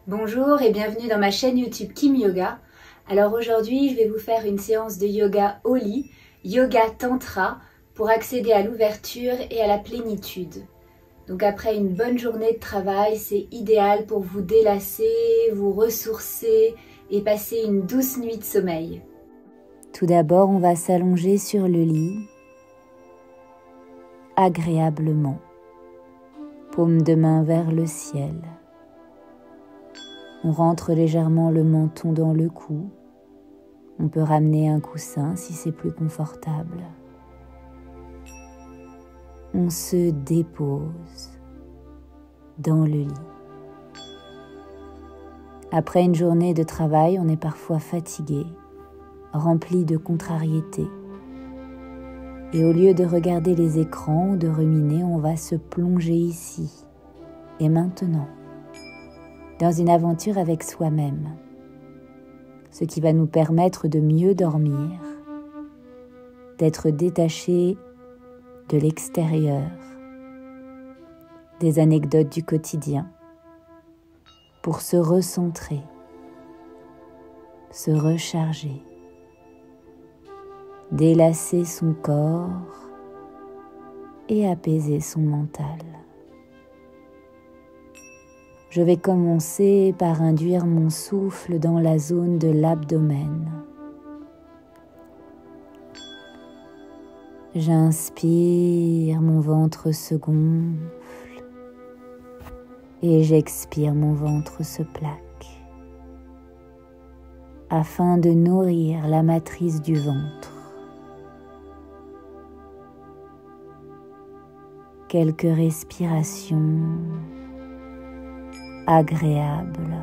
Bonjour et bienvenue dans ma chaîne YouTube Kim Yoga. Alors aujourd'hui, je vais vous faire une séance de yoga au lit, yoga tantra, pour accéder à l'ouverture et à la plénitude. Donc après une bonne journée de travail, c'est idéal pour vous délasser, vous ressourcer et passer une douce nuit de sommeil. Tout d'abord, on va s'allonger sur le lit, agréablement, paume de main vers le ciel. On rentre légèrement le menton dans le cou. On peut ramener un coussin si c'est plus confortable. On se dépose dans le lit. Après une journée de travail, on est parfois fatigué, rempli de contrariétés. Et au lieu de regarder les écrans ou de ruminer, on va se plonger ici et maintenant dans une aventure avec soi-même, ce qui va nous permettre de mieux dormir, d'être détaché de l'extérieur, des anecdotes du quotidien, pour se recentrer, se recharger, délasser son corps et apaiser son mental. Je vais commencer par induire mon souffle dans la zone de l'abdomen. J'inspire, mon ventre se gonfle et j'expire, mon ventre se plaque afin de nourrir la matrice du ventre. Quelques respirations agréables.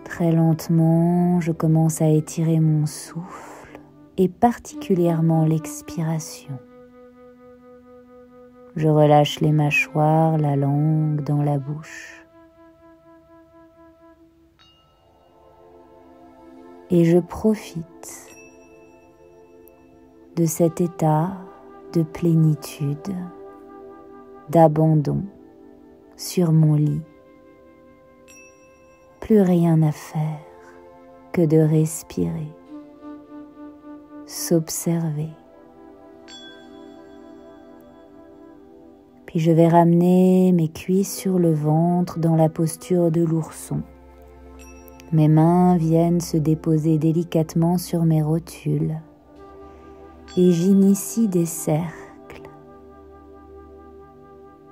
Très lentement, je commence à étirer mon souffle et particulièrement l'expiration. Je relâche les mâchoires, la langue dans la bouche. Et je profite de cet état de plénitude, d'abandon sur mon lit. Plus rien à faire que de respirer, s'observer. Puis je vais ramener mes cuisses sur le ventre dans la posture de l'ourson. Mes mains viennent se déposer délicatement sur mes rotules et j'initie des cercles.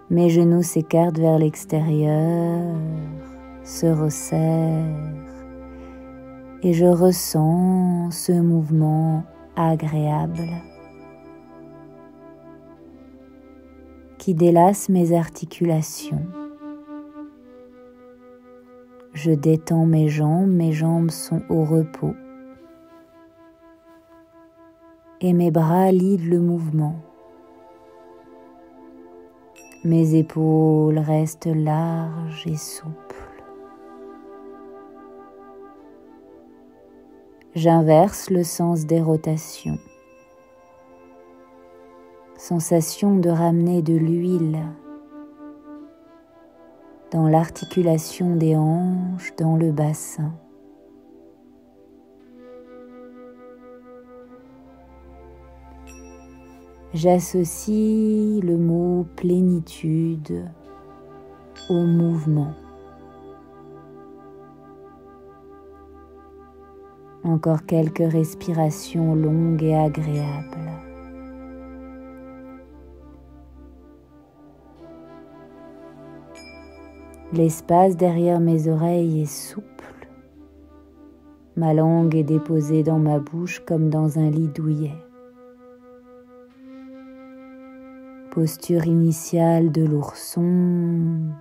Mes genoux s'écartent vers l'extérieur, se resserrent et je ressens ce mouvement agréable qui délasse mes articulations. Je détends mes jambes sont au repos et mes bras lident le mouvement. Mes épaules restent larges et souples. J'inverse le sens des rotations. Sensation de ramener de l'huile dans l'articulation des hanches, dans le bassin. J'associe le mot plénitude au mouvement. Encore quelques respirations longues et agréables. L'espace derrière mes oreilles est souple. Ma langue est déposée dans ma bouche comme dans un lit douillet. Posture initiale de l'ourson.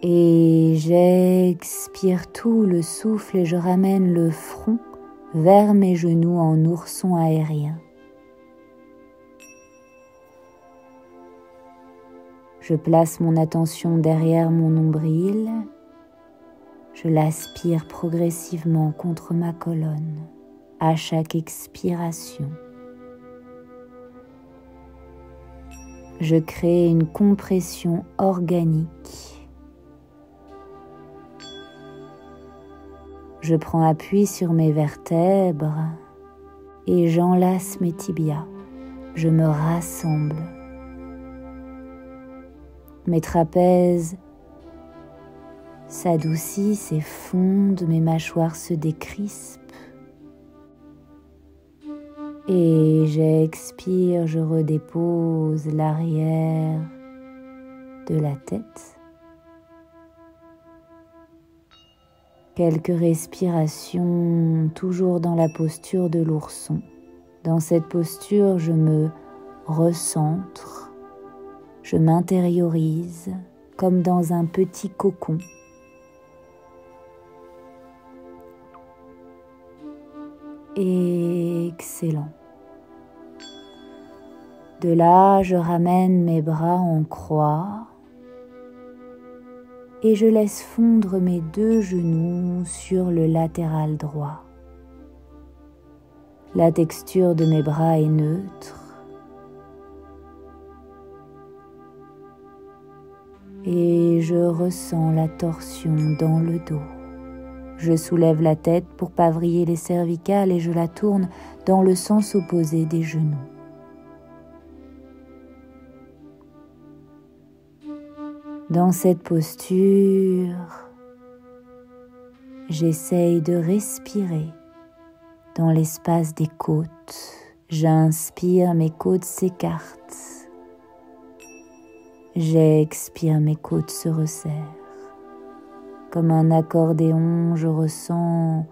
Et j'expire tout le souffle et je ramène le front vers mes genoux en ourson aérien. Je place mon attention derrière mon nombril. Je l'aspire progressivement contre ma colonne à chaque expiration. Je crée une compression organique. Je prends appui sur mes vertèbres et j'enlace mes tibias. Je me rassemble. Mes trapèzes s'adoucissent et fondent, mes mâchoires se décrispent. Et j'expire, je redépose l'arrière de la tête. Quelques respirations, toujours dans la posture de l'ourson. Dans cette posture, je me recentre, je m'intériorise comme dans un petit cocon. Excellent. De là, je ramène mes bras en croix et je laisse fondre mes 2 genoux sur le latéral droit. La texture de mes bras est neutre et je ressens la torsion dans le dos. Je soulève la tête pour pas vriller les cervicales et je la tourne dans le sens opposé des genoux. Dans cette posture, j'essaye de respirer dans l'espace des côtes. J'inspire, mes côtes s'écartent. J'expire, mes côtes se resserrent. Comme un accordéon, je ressens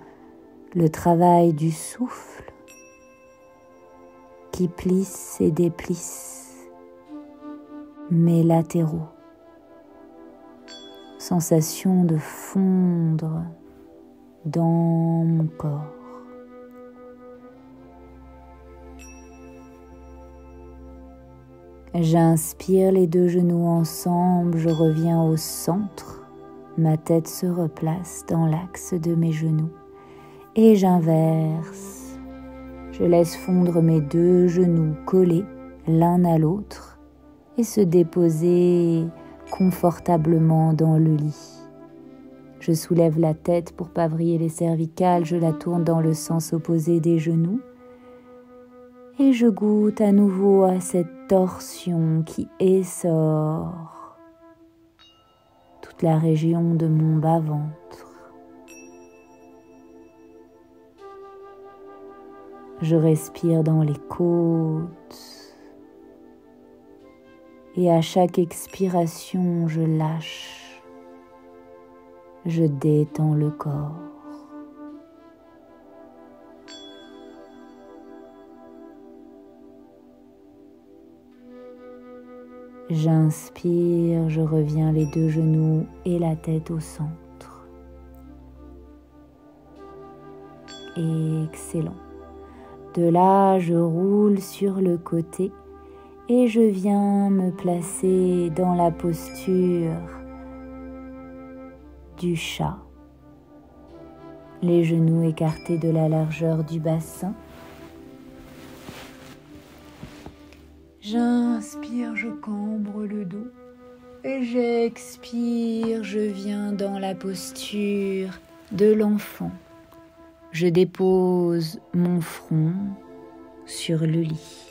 le travail du souffle qui plisse et déplisse mes latéraux. Sensation de fondre dans mon corps. J'inspire, les 2 genoux ensemble, je reviens au centre. Ma tête se replace dans l'axe de mes genoux et j'inverse. Je laisse fondre mes 2 genoux collés l'un à l'autre et se déposer confortablement dans le lit. Je soulève la tête pour pas vriller les cervicales, je la tourne dans le sens opposé des genoux et je goûte à nouveau à cette torsion qui essore toute la région de mon bas-ventre. Je respire dans les côtes et à chaque expiration, je lâche, je détends le corps. J'inspire, je reviens les 2 genoux et la tête au centre. Excellent. De là, je roule sur le côté et je viens me placer dans la posture du chat. Les genoux écartés de la largeur du bassin. J'inspire, je cambre le dos et j'expire, je viens dans la posture de l'enfant. Je dépose mon front sur le lit.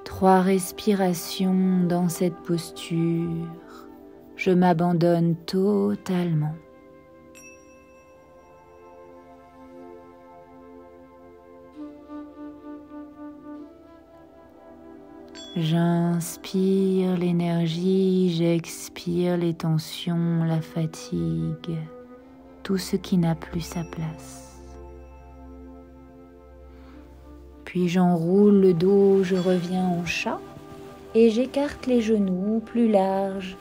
3 respirations dans cette posture. Je m'abandonne totalement. J'inspire l'énergie, j'expire les tensions, la fatigue, tout ce qui n'a plus sa place. Puis j'enroule le dos, je reviens en chat et j'écarte les genoux plus larges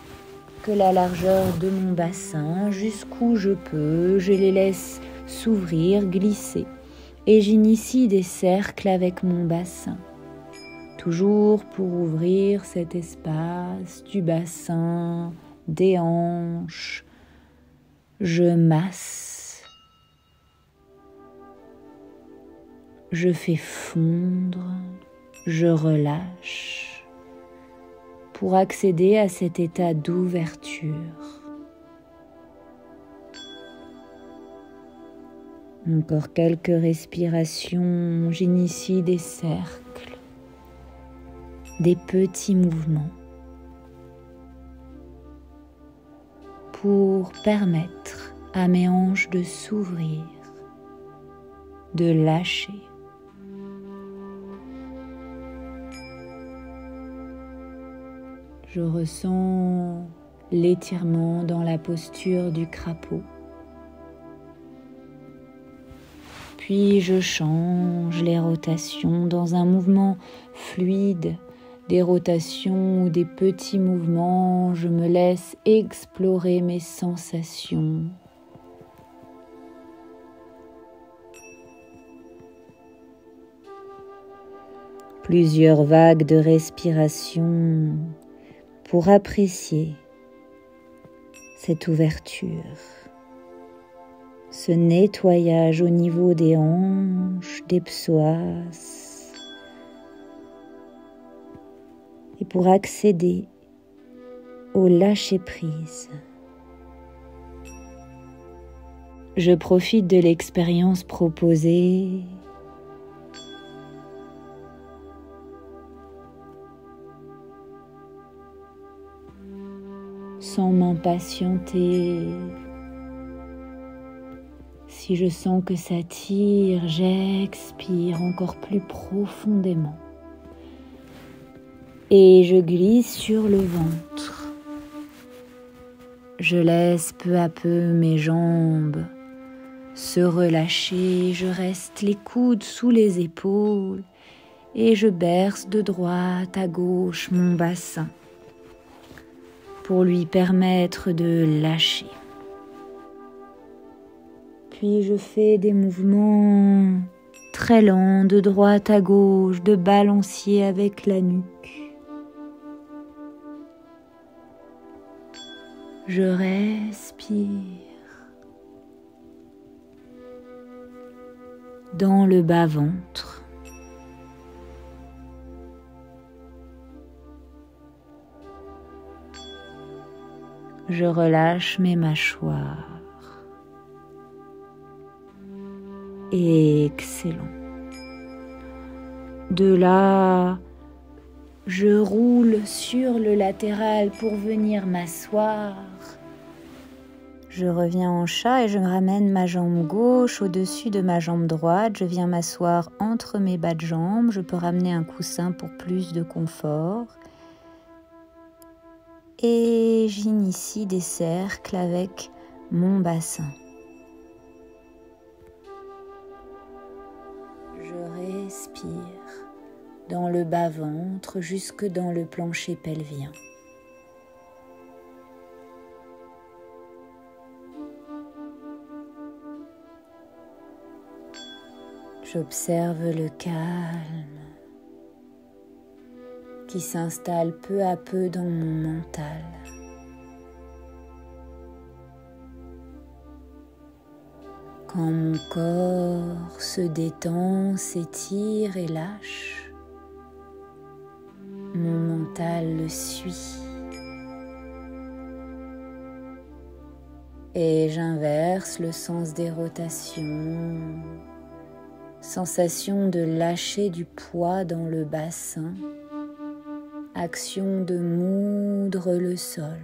que la largeur de mon bassin jusqu'où je peux. Je les laisse s'ouvrir, glisser et j'initie des cercles avec mon bassin. Toujours pour ouvrir cet espace du bassin, des hanches. Je masse. Je fais fondre. je relâche pour accéder à cet état d'ouverture. Encore quelques respirations, j'initie des cercles, des petits mouvements pour permettre à mes hanches de s'ouvrir, de lâcher. Je ressens l'étirement dans la posture du crapaud. Puis je change les rotations dans un mouvement fluide, des rotations ou des petits mouvements. Je me laisse explorer mes sensations. Plusieurs vagues de respiration pour apprécier cette ouverture. Ce nettoyage au niveau des hanches, des psoas, et pour accéder au lâcher-prise. Je profite de l'expérience proposée sans m'impatienter. Si je sens que ça tire, j'expire encore plus profondément. Et je glisse sur le ventre. Je laisse peu à peu mes jambes se relâcher. Je reste les coudes sous les épaules et je berce de droite à gauche mon bassin pour lui permettre de lâcher. Puis je fais des mouvements très lents de droite à gauche, de balancier avec la nuque. Je respire dans le bas-ventre. Je relâche mes mâchoires. Excellent. De là, je roule sur le latéral pour venir m'asseoir. Je reviens en chat et je ramène ma jambe gauche au-dessus de ma jambe droite. Je viens m'asseoir entre mes bas de jambes. Je peux ramener un coussin pour plus de confort. Et j'initie des cercles avec mon bassin. Je respire dans le bas-ventre jusque dans le plancher pelvien. J'observe le calme qui s'installe peu à peu dans mon mental. Quand mon corps se détend, s'étire et lâche, mon mental le suit. Et j'inverse le sens des rotations, sensation de lâcher du poids dans le bassin, action de moudre le sol.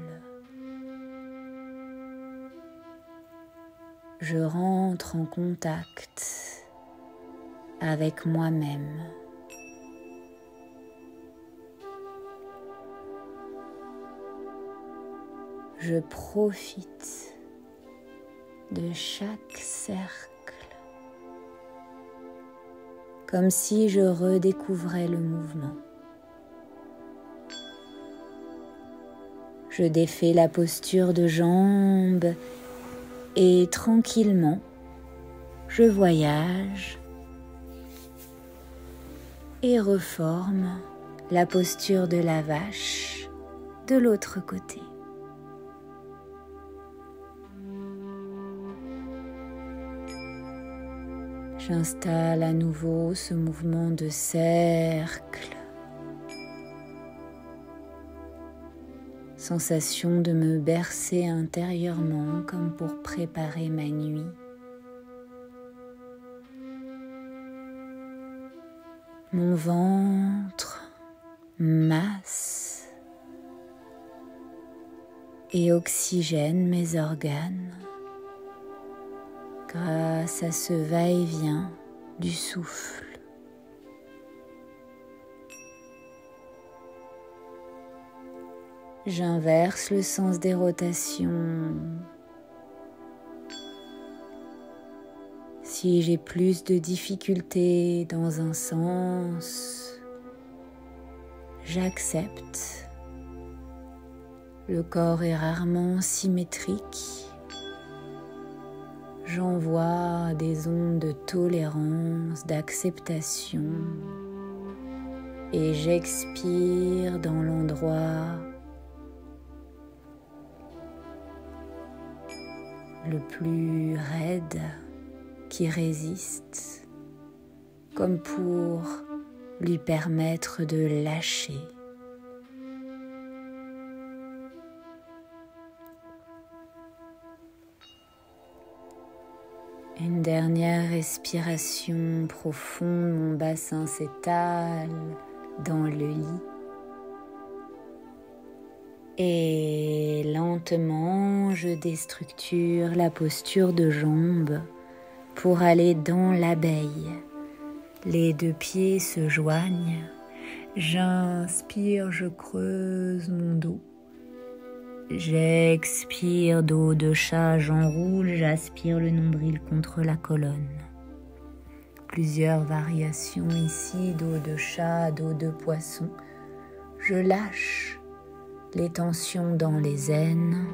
Je rentre en contact avec moi-même. Je profite de chaque cercle, comme si je redécouvrais le mouvement. Je défais la posture de jambes et tranquillement, je voyage et reforme la posture de la vache de l'autre côté. J'installe à nouveau ce mouvement de cercle. Sensation de me bercer intérieurement comme pour préparer ma nuit. Mon ventre masse et oxygène mes organes grâce à ce va-et-vient du souffle. J'inverse le sens des rotations. Si j'ai plus de difficultés dans un sens, j'accepte. Le corps est rarement symétrique. J'envoie des ondes de tolérance, d'acceptation et j'expire dans l'endroit le plus raide qui résiste, comme pour lui permettre de lâcher. Une dernière respiration profonde, mon bassin s'étale dans le lit. Et lentement, je déstructure la posture de jambes pour aller dans l'abeille. Les deux pieds se joignent. J'inspire, je creuse mon dos. J'expire, dos de chat, j'enroule, j'aspire le nombril contre la colonne. Plusieurs variations ici, dos de chat, dos de poisson. Je lâche les tensions dans les aines.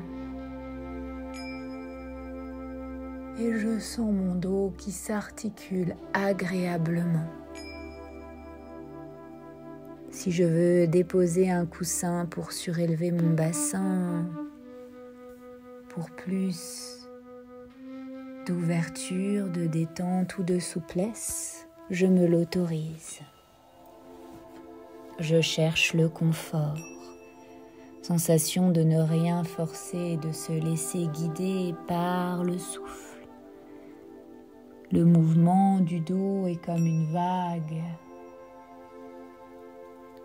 Et je sens mon dos qui s'articule agréablement. Si je veux déposer un coussin pour surélever mon bassin, pour plus d'ouverture, de détente ou de souplesse, je me l'autorise. Je cherche le confort, sensation de ne rien forcer, de se laisser guider par le souffle. Le mouvement du dos est comme une vague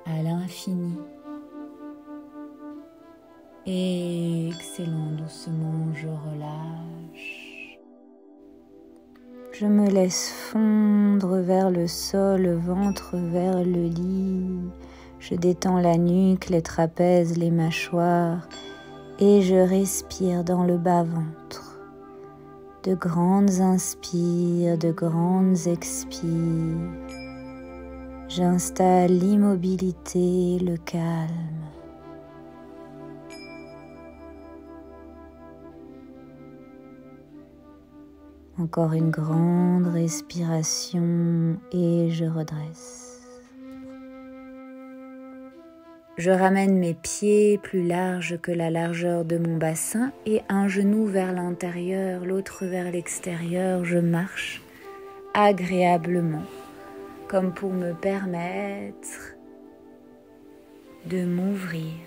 à l'infini. Excellent, doucement, je relâche. Je me laisse fondre vers le sol, le ventre vers le lit. Je détends la nuque, les trapèzes, les mâchoires et je respire dans le bas-ventre. De grandes inspires, de grandes expires. J'installe l'immobilité, le calme. Encore une grande respiration et je redresse. Je ramène mes pieds plus larges que la largeur de mon bassin et un genou vers l'intérieur, l'autre vers l'extérieur. Je marche agréablement, comme pour me permettre de m'ouvrir.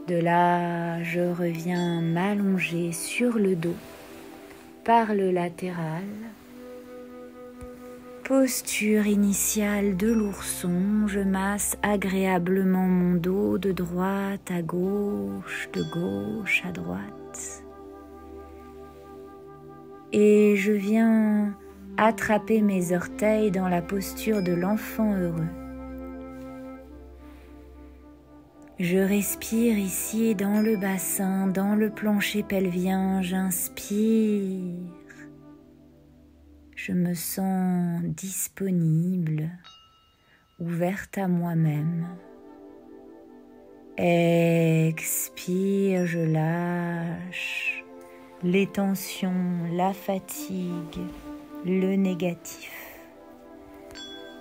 De là, je reviens m'allonger sur le dos par le latéral. Posture initiale de l'ourson, je masse agréablement mon dos de droite à gauche, de gauche à droite. Et je viens attraper mes orteils dans la posture de l'enfant heureux. Je respire ici dans le bassin, dans le plancher pelvien, j'inspire. Je me sens disponible, ouverte à moi-même. Expire, je lâche les tensions, la fatigue, le négatif.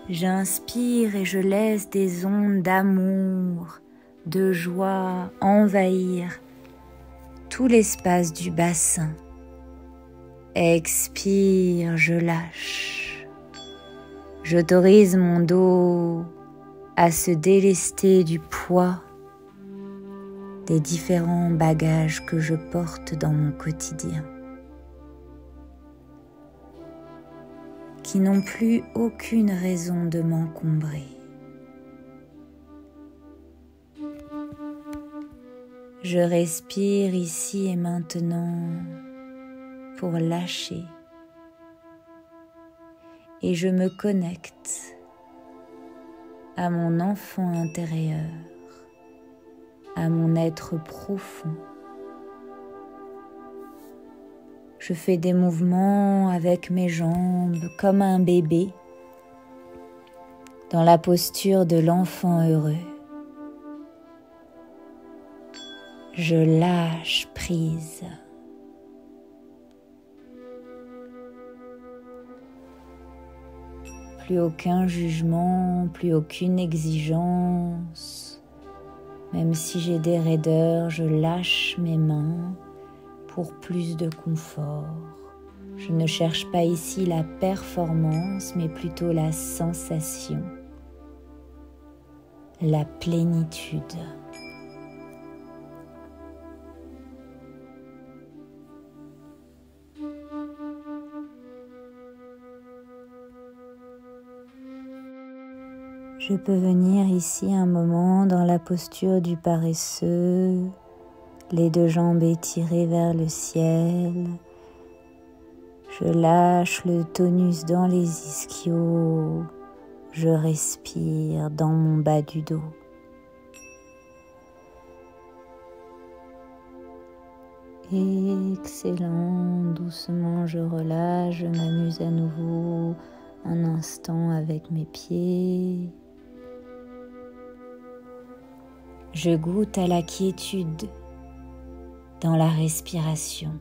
J'inspire et je laisse des ondes d'amour, de joie envahir tout l'espace du bassin. Expire, je lâche. J'autorise mon dos à se délester du poids des différents bagages que je porte dans mon quotidien, qui n'ont plus aucune raison de m'encombrer. Je respire ici et maintenant pour lâcher et je me connecte à mon enfant intérieur, à mon être profond. Je fais des mouvements avec mes jambes comme un bébé dans la posture de l'enfant heureux. Je lâche prise. Plus aucun jugement, plus aucune exigence. Même si j'ai des raideurs, je lâche mes mains pour plus de confort. Je ne cherche pas ici la performance, mais plutôt la sensation, la plénitude. Je peux venir ici un moment dans la posture du paresseux, les deux jambes étirées vers le ciel. Je lâche le tonus dans les ischios. Je respire dans mon bas du dos. Excellent, doucement je relâche, je m'amuse à nouveau un instant avec mes pieds. Je goûte à la quiétude dans la respiration.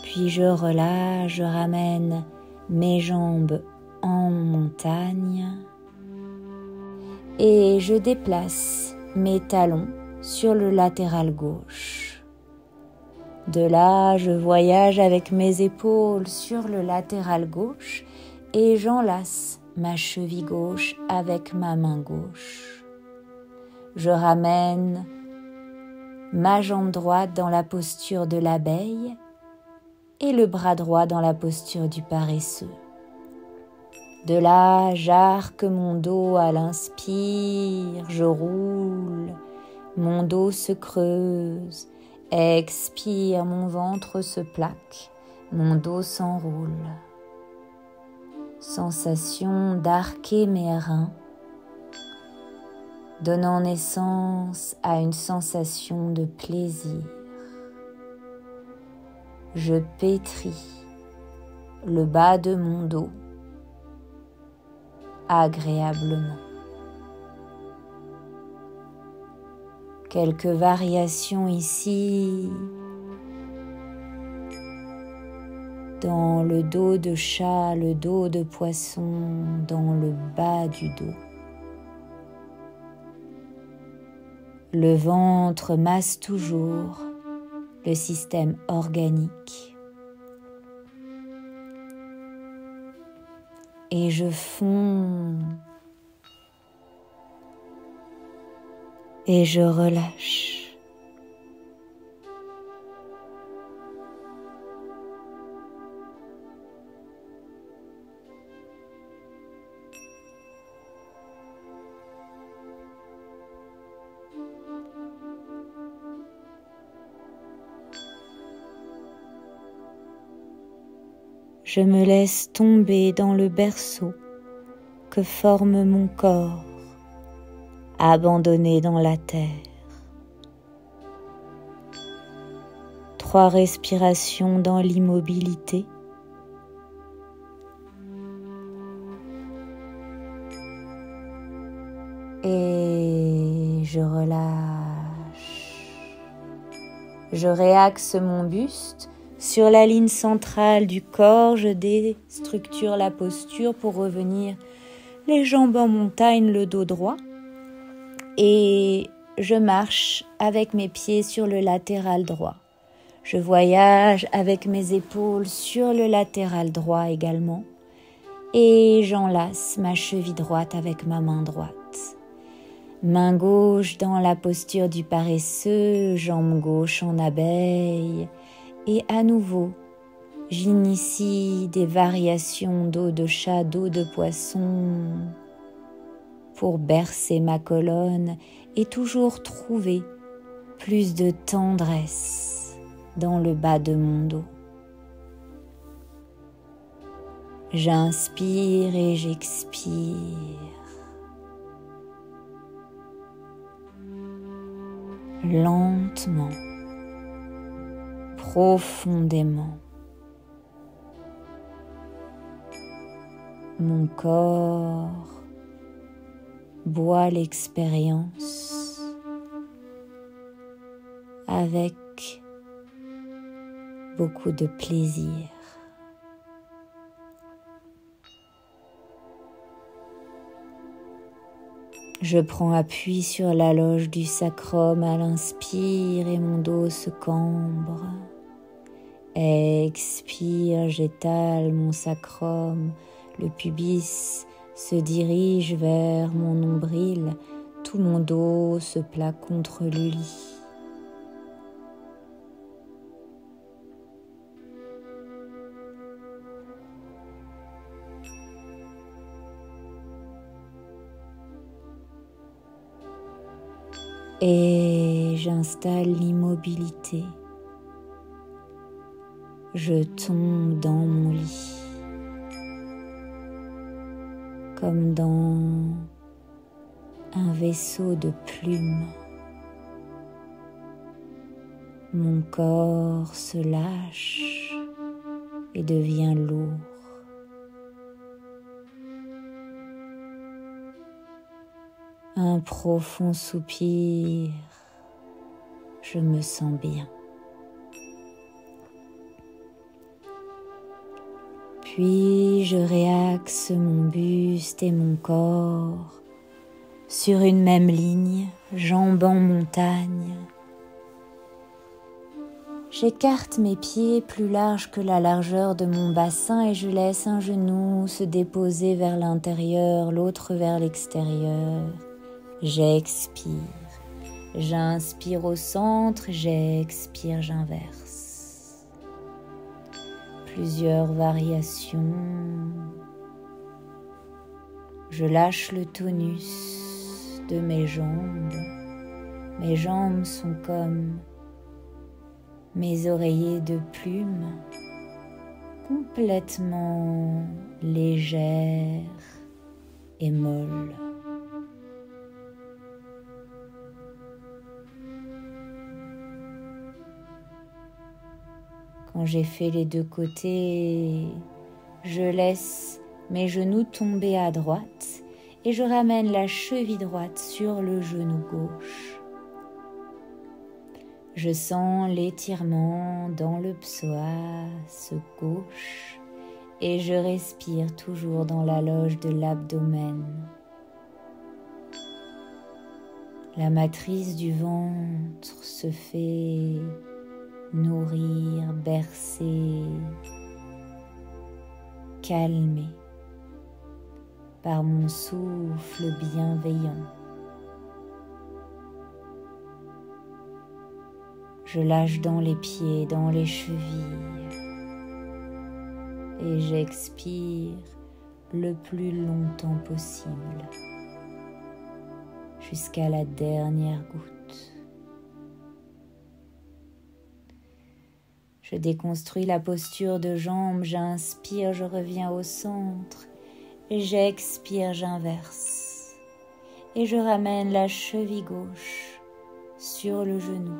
Puis je relâche, je ramène mes jambes en montagne et je déplace mes talons sur le latéral gauche. De là, je voyage avec mes épaules sur le latéral gauche et j'enlace ma cheville gauche avec ma main gauche. Je ramène ma jambe droite dans la posture de l'abeille et le bras droit dans la posture du paresseux. De là, j'arque mon dos à l'inspire, je roule, mon dos se creuse, expire, mon ventre se plaque, mon dos s'enroule. Sensation d'arquer mes reins, donnant naissance à une sensation de plaisir. Je pétris le bas de mon dos agréablement. Quelques variations ici dans le dos de chat, le dos de poisson, dans le bas du dos. Le ventre masse toujours le système organique. Et je fonds et je relâche. Je me laisse tomber dans le berceau que forme mon corps, abandonné dans la terre. 3 respirations dans l'immobilité. Et je relâche. Je réaxe mon buste sur la ligne centrale du corps. Je déstructure la posture pour revenir les jambes en montagne, le dos droit. Et je marche avec mes pieds sur le latéral droit. Je voyage avec mes épaules sur le latéral droit également. Et j'enlace ma cheville droite avec ma main droite. Main gauche dans la posture du paresseux, jambe gauche en abeille. Et à nouveau, j'initie des variations dos de chat, dos de poisson pour bercer ma colonne et toujours trouver plus de tendresse dans le bas de mon dos. J'inspire et j'expire. Lentement, profondément. Mon corps boit l'expérience avec beaucoup de plaisir. Je prends appui sur la loge du sacrum à l'inspire et mon dos se cambre. Expire, j'étale mon sacrum, le pubis se dirige vers mon nombril, tout mon dos se plaque contre le lit. Et j'installe l'immobilité. Je tombe dans mon lit, comme dans un vaisseau de plumes. Mon corps se lâche et devient lourd. Un profond soupir, je me sens bien. Puis je réaxe mon buste et mon corps sur une même ligne, jambes en montagne. J'écarte mes pieds plus larges que la largeur de mon bassin et je laisse un genou se déposer vers l'intérieur, l'autre vers l'extérieur. J'expire, j'inspire au centre, j'expire, j'inverse. Plusieurs variations. Je lâche le tonus de mes jambes. Mes jambes sont comme mes oreillers de plumes, complètement légères et molles. Quand j'ai fait les deux côtés, je laisse mes genoux tomber à droite et je ramène la cheville droite sur le genou gauche. Je sens l'étirement dans le psoas gauche et je respire toujours dans la loge de l'abdomen. La matrice du ventre se fait nourrir, bercer, calmer par mon souffle bienveillant. Je lâche dans les pieds, dans les chevilles et j'expire le plus longtemps possible jusqu'à la dernière goutte. Je déconstruis la posture de jambes, j'inspire, je reviens au centre, et j'expire, j'inverse. Et je ramène la cheville gauche sur le genou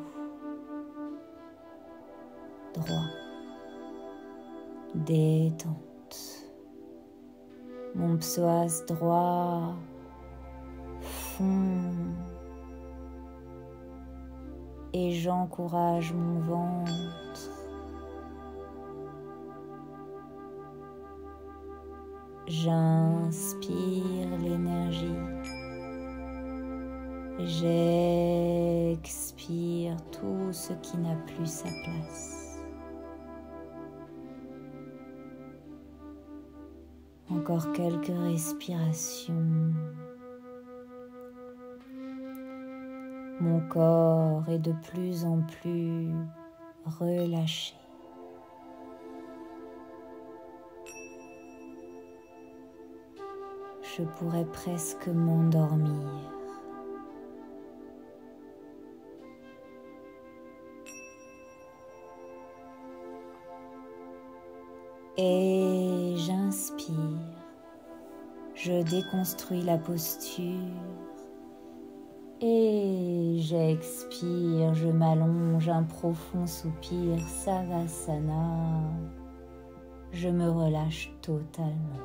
droit. Détente. Mon psoas droit fond et j'encourage mon ventre. J'inspire l'énergie J'expire tout ce qui n'a plus sa place. Encore quelques respirations. Mon corps est de plus en plus relâché. Je pourrais presque m'endormir. Et j'inspire. Je déconstruis la posture. Et j'expire, je m'allonge, un profond soupir, Savasana. Je me relâche totalement.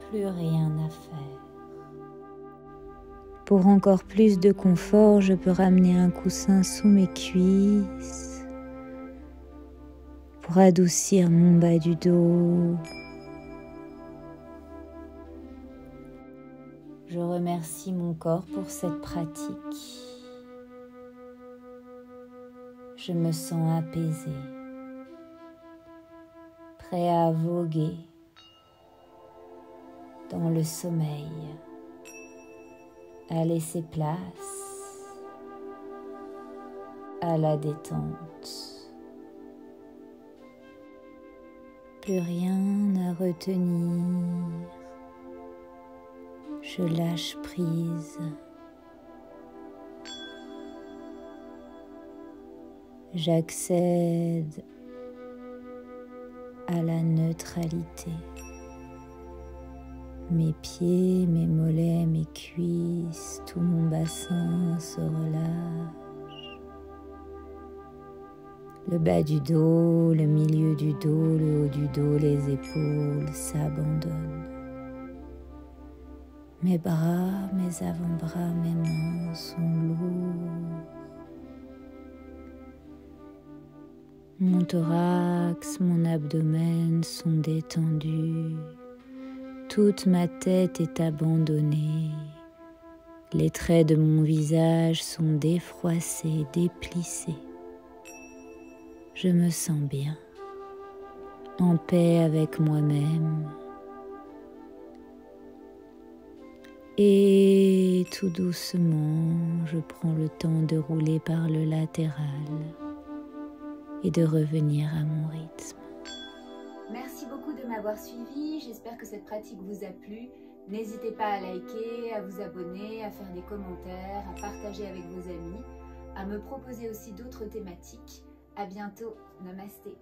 Plus rien à faire. Pour encore plus de confort, je peux ramener un coussin sous mes cuisses pour adoucir mon bas du dos. Je remercie mon corps pour cette pratique. Je me sens apaisée, prêt à voguer dans le sommeil, à laisser place à la détente. Plus rien à retenir. Je lâche prise. J'accède à la neutralité. Mes pieds, mes mollets, mes cuisses, tout mon bassin se relâche. Le bas du dos, le milieu du dos, le haut du dos, les épaules s'abandonnent. Mes bras, mes avant-bras, mes mains sont lourds. Mon thorax, mon abdomen sont détendus. Toute ma tête est abandonnée. Les traits de mon visage sont défroissés, déplissés. Je me sens bien, en paix avec moi-même. Et tout doucement, je prends le temps de rouler par le latéral et de revenir à mon rythme. Merci beaucoup de m'avoir suivi, j'espère que cette pratique vous a plu. N'hésitez pas à liker, à vous abonner, à faire des commentaires, à partager avec vos amis, à me proposer aussi d'autres thématiques. À bientôt, namasté.